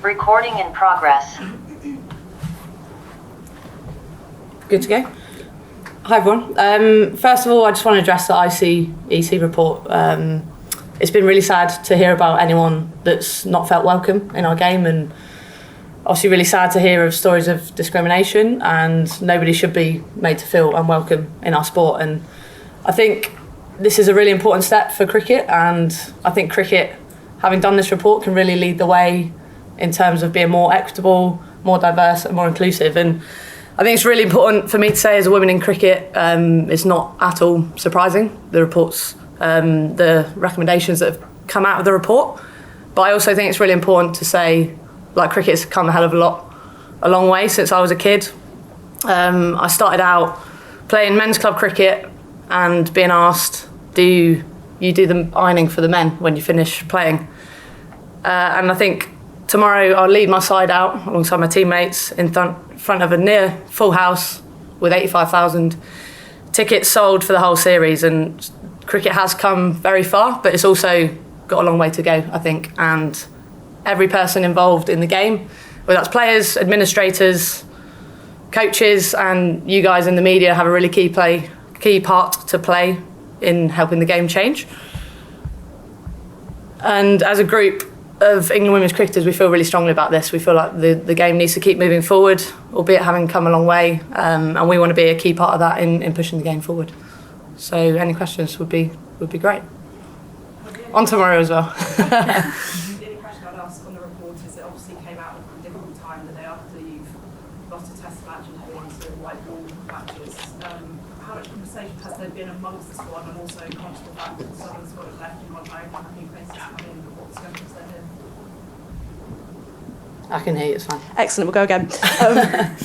Recording in progress. Good to go. Hi everyone. First of all, I just want to address the ICEC report. It's been really sad to hear about anyone that's not felt welcome in our game, and obviously really sad to hear of stories of discrimination, and nobody should be made to feel unwelcome in our sport. And I think this is a really important step for cricket, and I think cricket, having done this report, can really lead the way in terms of being more equitable, more diverse and more inclusive. And I think it's really important for me to say, as a woman in cricket, it's not at all surprising, the reports, the recommendations that have come out of the report. But I also think it's really important to say, like, cricket's come a hell of a long way since I was a kid. I started out playing men's club cricket and being asked, do you do the ironing for the men when you finish playing? And I think tomorrow I'll lead my side out alongside my teammates in front of a near full house with 85,000 tickets sold for the whole series. And cricket has come very far, but it's also got a long way to go, I think. And every person involved in the game, whether that's players, administrators, coaches, and you guys in the media, have a really key part to play in helping the game change. And as a group of England women's cricketers, we feel really strongly about this. We feel like the game needs to keep moving forward, albeit having come a long way, and we want to be a key part of that in pushing the game forward. So any questions would be great. On tomorrow as well. The only question I'd ask on the report is, it obviously came out at a difficult time, the day after you've lost a test match and heading into white ball matches. How much conversation has there been amongst the squad, and also conscious of the fact that some of the squad have left, you might have new faces come in, but what discussions there been? I can hear you, it's fine. Excellent, we'll go again.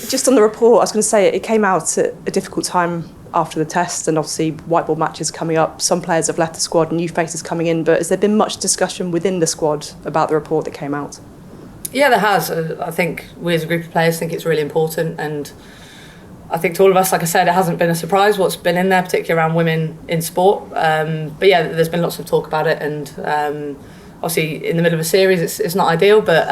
Just on the report, I was going to say it came out at a difficult time after the test, and obviously white ball matches coming up. Some players have left the squad and new faces coming in, but has there been much discussion within the squad about the report that came out? Yeah, there has. I think we as a group of players think it's really important, and I think to all of us, like I said, it hasn't been a surprise what's been in there, particularly around women in sport. But yeah, there's been lots of talk about it, and obviously in the middle of a series it's not ideal, but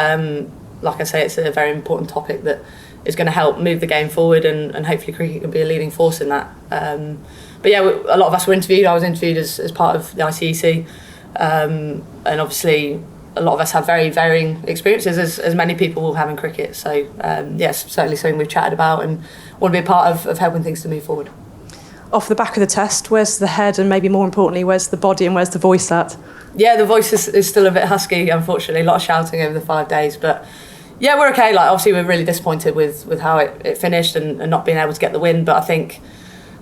like I say, it's a very important topic that is going to help move the game forward, and hopefully cricket can be a leading force in that. But yeah, a lot of us were interviewed. I was interviewed as part of the ICEC, and obviously a lot of us have very varying experiences, as many people will have in cricket. So yes, certainly something we've chatted about and want to be a part of helping things to move forward. Off the back of the test, where's the head, and maybe more importantly, where's the body and where's the voice at? Yeah, the voice is still a bit husky, unfortunately. A lot of shouting over the 5 days, but yeah, we're okay. Like, obviously we're really disappointed with how it finished and not being able to get the win, but I think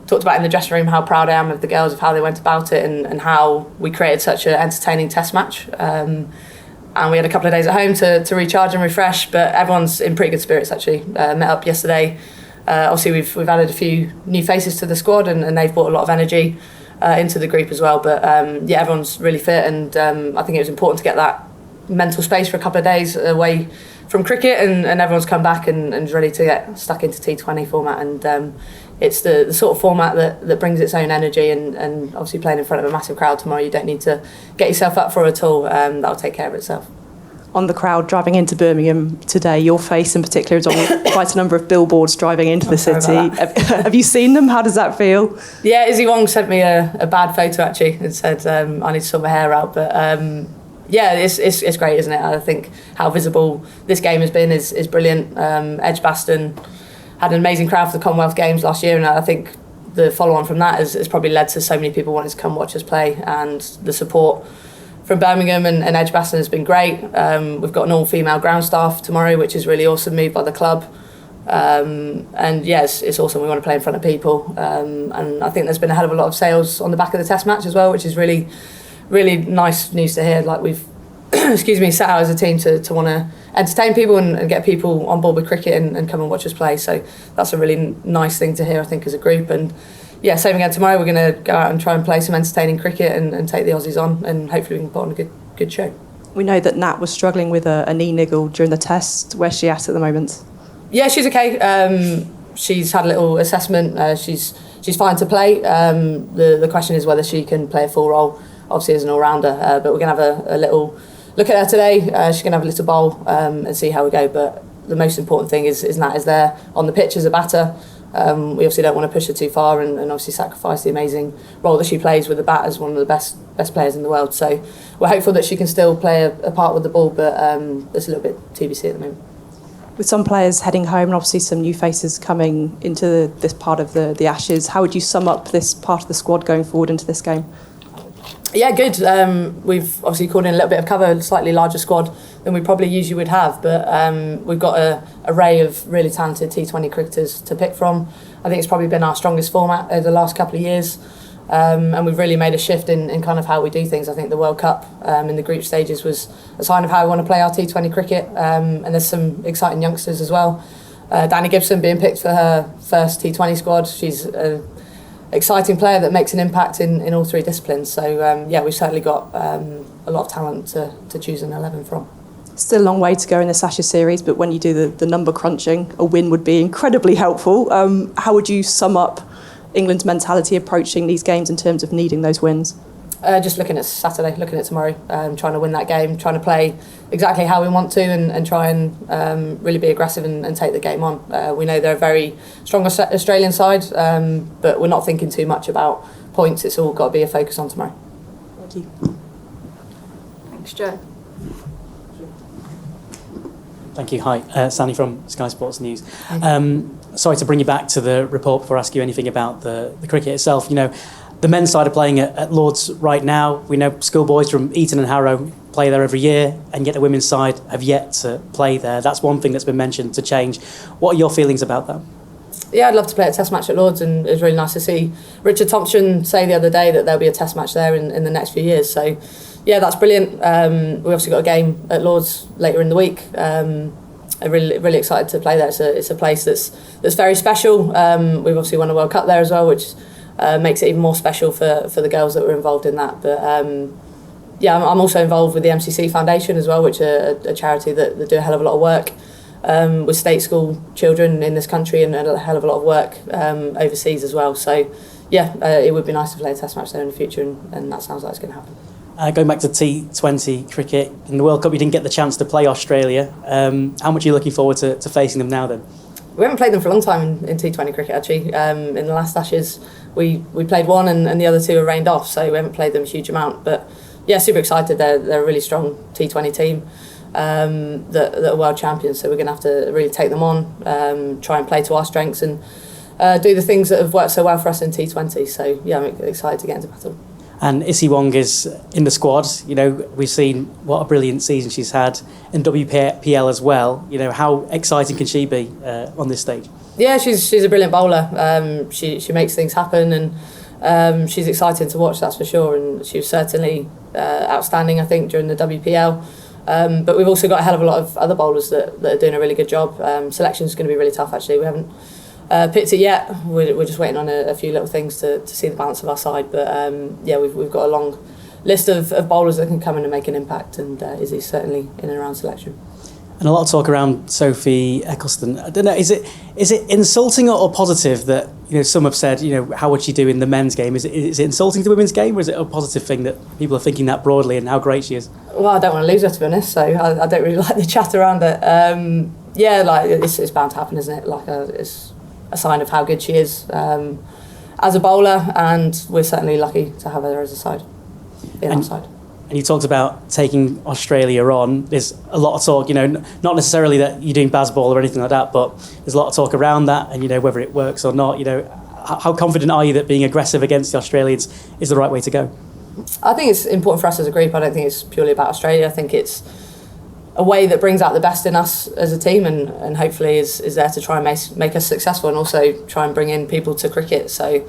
talked about in the dressing room how proud I am of the girls, of how they went about it, and how we created such an entertaining test match. And we had a couple of days at home to recharge and refresh, but everyone's in pretty good spirits actually. Met up yesterday. Obviously we've added a few new faces to the squad, and they've brought a lot of energy into the group as well. But yeah, everyone's really fit, and I think it was important to get that mental space for a couple of days away from cricket, and everyone's come back and is ready to get stuck into T20 format. And it's the sort of format that brings its own energy, and obviously playing in front of a massive crowd tomorrow, you don't need to get yourself up for it at all. That'll take care of itself. On the crowd driving into Birmingham today, your face in particular is on quite a number of billboards driving into the city. Have you seen them? How does that feel? Yeah, Izzy Wong sent me a bad photo actually and said I need to sort my hair out, but yeah, it's great, isn't it? I think how visible this game has been is brilliant. Edgbaston had an amazing crowd for the Commonwealth Games last year, and I think the follow-on from that has probably led to so many people wanting to come watch us play, and the support from Birmingham and Edgbaston has been great. We've got an all-female ground staff tomorrow, which is really awesome, moved by the club. And yes, it's awesome. We want to play in front of people, and I think there's been a hell of a lot of sales on the back of the test match as well, which is really, really nice news to hear. Like, we've set out as a team to want to entertain people and get people on board with cricket and come and watch us play. So that's a really nice thing to hear, I think, as a group. And yeah, same again tomorrow. We're going to go out and try and play some entertaining cricket and take the Aussies on, and hopefully we can put on a good show. We know that Nat was struggling with a knee niggle during the test. Where's she at the moment? Yeah, she's okay. She's had a little assessment. She's fine to play. The question is whether she can play a full role, obviously as an all-rounder. But we're going to have a little look at her today. She's going to have a little bowl and see how we go. But the most important thing is Nat is there on the pitch as a batter. We obviously don't want to push her too far and obviously sacrifice the amazing role that she plays with the bat as one of the best players in the world. So we're hopeful that she can still play a part with the ball, but it's a little bit TBC at the moment. With some players heading home and obviously some new faces coming into this part of the Ashes, how would you sum up this part of the squad going forward into this game? Yeah, good. We've obviously called in a little bit of cover, a slightly larger squad than we probably usually would have, but we've got an array of really talented T20 cricketers to pick from. I think it's probably been our strongest format over the last couple of years, and we've really made a shift in kind of how we do things. I think the World Cup in the group stages was a sign of how we want to play our T20 cricket, and there's some exciting youngsters as well. Danny Gibson being picked for her first T20 squad. She's an exciting player that makes an impact in all three disciplines. So we've certainly got a lot of talent to choose an 11 from. Still a long way to go in this Ashes series, but when you do the number crunching, a win would be incredibly helpful. How would you sum up England's mentality approaching these games in terms of needing those wins? Just looking at Saturday, looking at tomorrow, trying to win that game, trying to play exactly how we want to and try and really be aggressive and take the game on. We know they're a very strong Australian side, but we're not thinking too much about points. It's all got to be a focus on tomorrow. Thank you. Thanks, Joe. Thank you. Hi, Sandy from Sky Sports News. Sorry to bring you back to the report before I ask you anything about the cricket itself. You know, the men's side are playing at Lord's right now. We know schoolboys from Eton and Harrow play there every year, and yet the women's side have yet to play there. That's one thing that's been mentioned to change. What are your feelings about that? Yeah, I'd love to play a test match at Lord's, and it was really nice to see Richard Thompson say the other day that there'll be a test match there in the next few years. So yeah, that's brilliant. We've obviously got a game at Lord's later in the week. I'm really excited to play there. It's a place that's very special. We've obviously won a World Cup there as well, which makes it even more special for the girls that were involved in that. But I'm also involved with the MCC Foundation as well, which are a charity that do a hell of a lot of work with state school children in this country and a hell of a lot of work overseas as well. So yeah, it would be nice to play a test match there in the future, and that sounds like it's going to happen. Going back to T20 cricket, in the World Cup you didn't get the chance to play Australia. How much are you looking forward to facing them now then? We haven't played them for a long time in T20 cricket actually. In the last Ashes we played one and the other two were rained off, so we haven't played them a huge amount. But yeah, super excited. They're a really strong T20 team that are world champions, so we're going to have to really take them on, try and play to our strengths and do the things that have worked so well for us in T20. So yeah, I'm excited to get into battle. And Issy Wong is in the squad. You know, we've seen what a brilliant season she's had in WPL as well. You know, how exciting can she be on this stage? Yeah, she's a brilliant bowler. She makes things happen, and she's exciting to watch, that's for sure. And she was certainly outstanding, I think, during the WPL. But we've also got a hell of a lot of other bowlers that are doing a really good job. Selection's going to be really tough, actually. We haven't picked it yet. We're just waiting on a few little things to see the balance of our side. But we've got a long list of bowlers that can come in and make an impact, and Izzy's certainly in and around selection. And a lot of talk around Sophie Eccleston. I don't know, is it insulting or positive that, you know, some have said, you know, how would she do in the men's game? Is it insulting to the women's game, or is it a positive thing that people are thinking that broadly and how great she is? Well, I don't want to lose her, to be honest, so I don't really like the chat around it. It's bound to happen, isn't it? It's a sign of how good she is as a bowler, and we're certainly lucky to have her as a side, our side. And you talked about taking Australia on. There's a lot of talk, you know, not necessarily that you're doing baseball or anything like that, but there's a lot of talk around that, and, you know, whether it works or not, you know, how confident are you that being aggressive against the Australians is the right way to go? I think it's important for us as a group. I don't think it's purely about Australia. I think it's a way that brings out the best in us as a team, and hopefully is there to try and make us successful, and also try and bring in people to cricket. So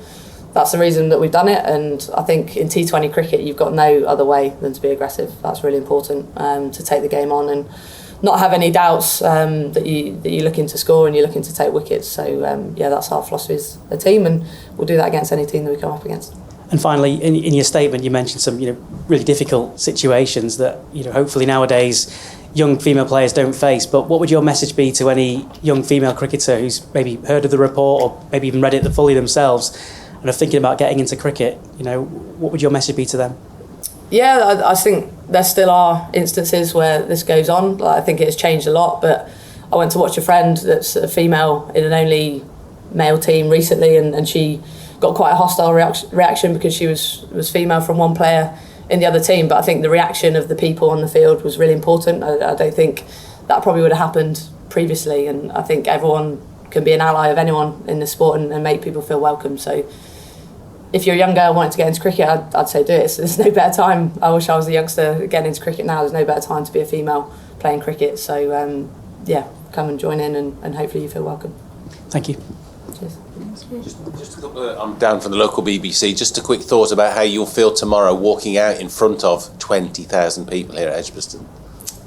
that's the reason that we've done it, and I think in T20 cricket you've got no other way than to be aggressive. That's really important, to take the game on and not have any doubts that you're looking to score and you're looking to take wickets. So that's our philosophy as a team, and we'll do that against any team that we come up against. And finally, in your statement you mentioned some, you know, really difficult situations that, you know, hopefully nowadays young female players don't face. But what would your message be to any young female cricketer who's maybe heard of the report or maybe even read it fully themselves and are thinking about getting into cricket? You know, what would your message be to them? Yeah, I think there still are instances where this goes on. Like, I think it has changed a lot, but I went to watch a friend that's a female in an only male team recently, and she got quite a hostile reaction because she was female from one player in the other team. But I think the reaction of the people on the field was really important. I don't think that probably would have happened previously, and I think everyone can be an ally of anyone in the sport and make people feel welcome. So if you're a young girl wanting to get into cricket, I'd say do it. So there's no better time. I wish I was a youngster getting into cricket now. There's no better time to be a female playing cricket. So yeah, come and join in, and hopefully you feel welcome. Thank you. Cheers. Just a couple of, I'm Dan from the local BBC. Just a quick thought about how you'll feel tomorrow walking out in front of 20,000 people here at Edgbaston.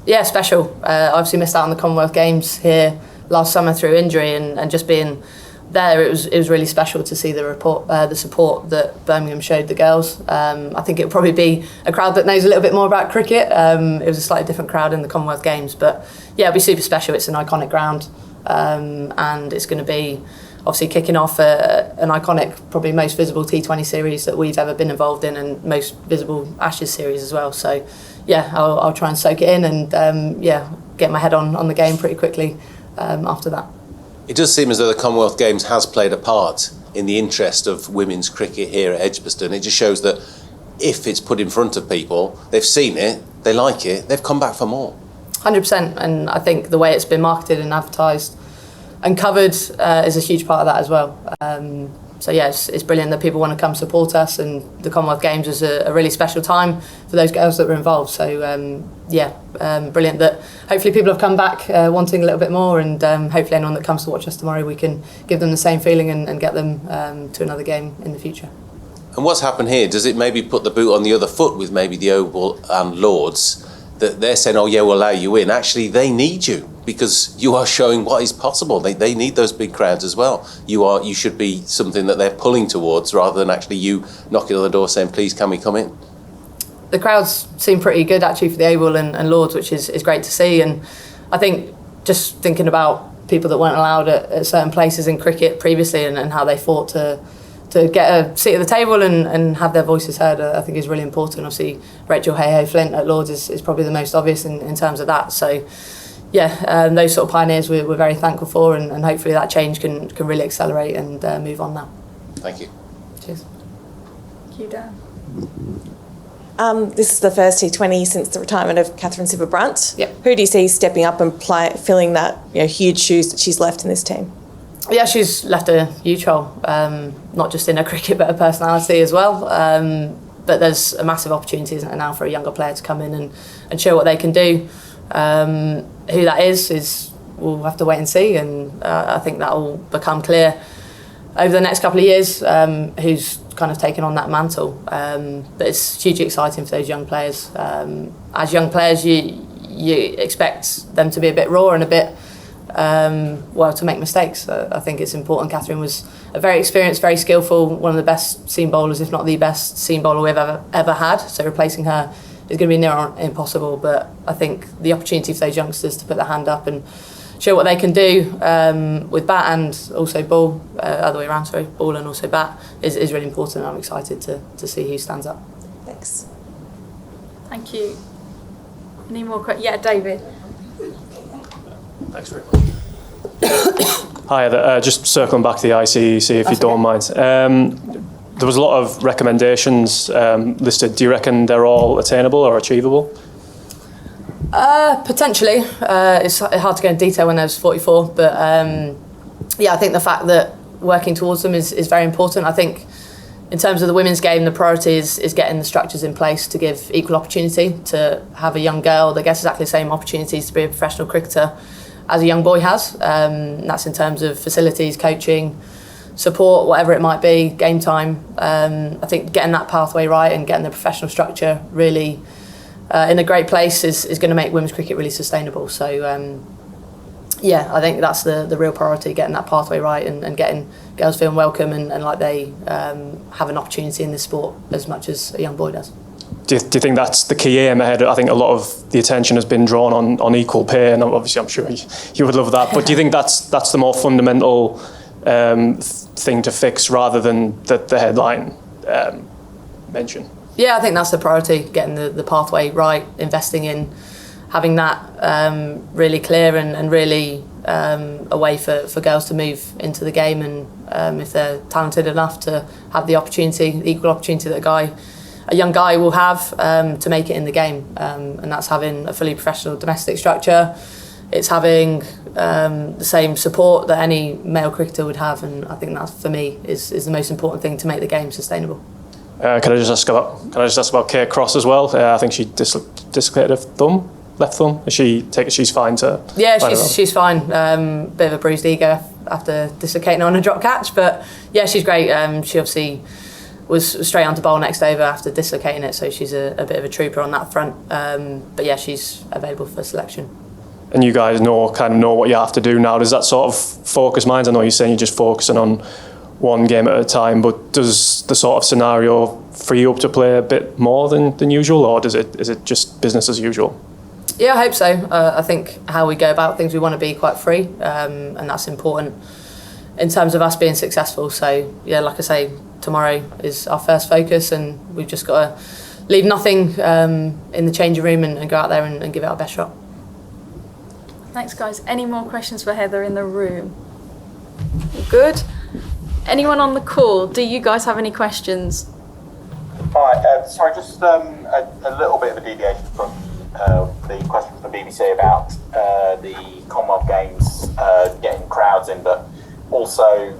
Yeah, special. Obviously missed out on the Commonwealth Games here last summer through injury, and just being there, it was really special to see the support that Birmingham showed the girls. I think it'll probably be a crowd that knows a little bit more about cricket. It was a slightly different crowd in the Commonwealth Games, but yeah, it'll be super special. It's an iconic ground, and it's going to be obviously kicking off an iconic, probably most visible T20 series that we've ever been involved in, and most visible Ashes series as well. So yeah, I'll try and soak it in, and get my head on the game pretty quickly after that. It does seem as though the Commonwealth Games has played a part in the interest of women's cricket here at Edgbaston. It just shows that if it's put in front of people, they've seen it, they like it, they've come back for more. 100%, and I think the way it's been marketed and advertised and covered is a huge part of that as well. So yeah, it's brilliant that people want to come support us, and the Commonwealth Games was a really special time for those girls that were involved. So brilliant that hopefully people have come back wanting a little bit more, and hopefully anyone that comes to watch us tomorrow, we can give them the same feeling and get them to another game in the future. And what's happened here, does it maybe put the boot on the other foot with maybe the Oval and Lords, that they're saying, oh yeah, we'll allow you in? Actually, they need you, because you are showing what is possible. They need those big crowds as well. You should be something that they're pulling towards, rather than actually you knocking on the door saying, please, can we come in? The crowds seem pretty good actually for the Oval and Lords, which is great to see. And I think just thinking about people that weren't allowed at certain places in cricket previously, and how they fought to get a seat at the table and have their voices heard, I think is really important. Obviously, Rachel Hay-Flint at Lords is probably the most obvious in terms of that. So yeah, those sort of pioneers we're very thankful for, and hopefully that change can really accelerate and move on now. Thank you. Cheers. Thank you, Dan. This is the first T20 since the retirement of Catherine Sipper-Brunt. Yep. Who do you see stepping up and filling that huge shoes that she's left in this team? Yeah, she's left a huge hole, not just in her cricket but her personality as well. But there's a massive opportunity, isn't there, now for a younger player to come in and show what they can do. Who that is we'll have to wait and see, and I think that will become clear over the next couple of years, who's kind of taken on that mantle. But it's hugely exciting for those young players. As young players, you expect them to be a bit raw and a bit to make mistakes. I think it's important. Catherine was a very experienced, very skillful, one of the best seam bowlers, if not the best seam bowler we've ever had. So replacing her is going to be near on impossible. But I think the opportunity for those youngsters to put their hand up and show what they can do with bat and also ball, other way around, sorry, ball and also bat is really important. I'm excited to see who stands up. Thanks. Thank you. Any more questions? Yeah, David. Thanks very much. Hi, just circling back to the ICEC, if you don't mind. There was a lot of recommendations listed. Do you reckon they're all attainable or achievable? Potentially. It's hard to go in detail when there's 44, but I think the fact that working towards them is very important. I think in terms of the women's game, the priority is getting the structures in place to give equal opportunity, to have a young girl that gets exactly the same opportunities to be a professional cricketer as a young boy has. That's in terms of facilities, coaching, support, whatever it might be, game time. I think getting that pathway right and getting the professional structure really in a great place is going to make women's cricket really sustainable. So I think that's the real priority, getting that pathway right and getting girls feeling welcome and like they have an opportunity in this sport as much as a young boy does. Do you think that's the key aim ahead? I think a lot of the attention has been drawn on equal pay, and obviously I'm sure you would love that, but do you think that's the more fundamental thing to fix rather than the headline mention? Yeah, I think that's the priority, getting the pathway right, investing in having that really clear and really a way for girls to move into the game, and if they're talented enough to have the opportunity, the equal opportunity that a young guy will have to make it in the game, and that's having a fully professional domestic structure. It's having the same support that any male cricketer would have, and I think that for me is the most important thing to make the game sustainable. Can I just ask about Kate Cross as well? I think she dislocated her left thumb. She's fine to? Yeah, she's fine. Bit of a bruised ego after dislocating on a drop catch, but yeah, she's great. She obviously was straight on to bowl next over after dislocating it, so she's a bit of a trooper on that front. But yeah, she's available for selection. And you guys know what you have to do now. Does that sort of focus minds? I know you're saying you're just focusing on one game at a time, but does the sort of scenario free you up to play a bit more than usual, or is it just business as usual? Yeah, I hope so. I think how we go about things, we want to be quite free, and that's important in terms of us being successful. So yeah, like I say, tomorrow is our first focus, and we've just got to leave nothing in the changing room and go out there and give it our best shot. Thanks, guys. Any more questions for Heather in the room? Good. Anyone on the call? Do you guys have any questions? Hi, sorry, just a little bit of a deviation from the question from the BBC about the Commonwealth Games getting crowds in, but also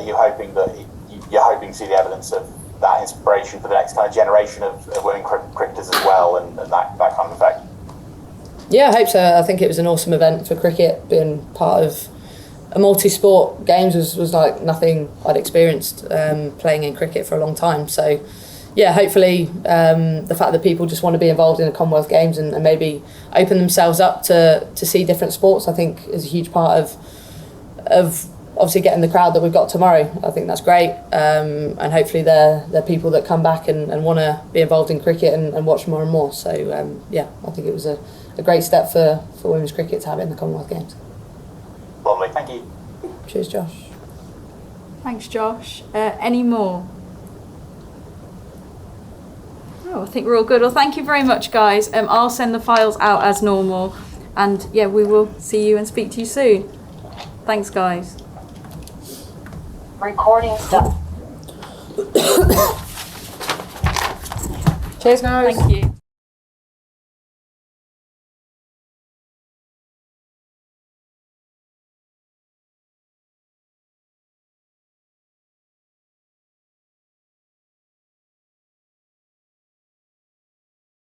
you're hoping to see the evidence of that inspiration for the next kind of generation of women cricketers as well, and that kind of effect. Yeah, I hope so. I think it was an awesome event for cricket. Being part of a multi-sport games was like nothing I'd experienced playing in cricket for a long time. So yeah, hopefully the fact that people just want to be involved in the Commonwealth Games and maybe open themselves up to see different sports, I think is a huge part of obviously getting the crowd that we've got tomorrow. I think that's great, and hopefully they're people that come back and want to be involved in cricket and watch more and more. So yeah, I think it was a great step for women's cricket to have it in the Commonwealth Games. Lovely, thank you. Cheers, Josh. Thanks, Josh. Any more? Oh, I think we're all good. Well, thank you very much, guys. I'll send the files out as normal, and yeah, we will see you and speak to you soon. Thanks, guys. Recording stop. Cheers, guys. Thank you.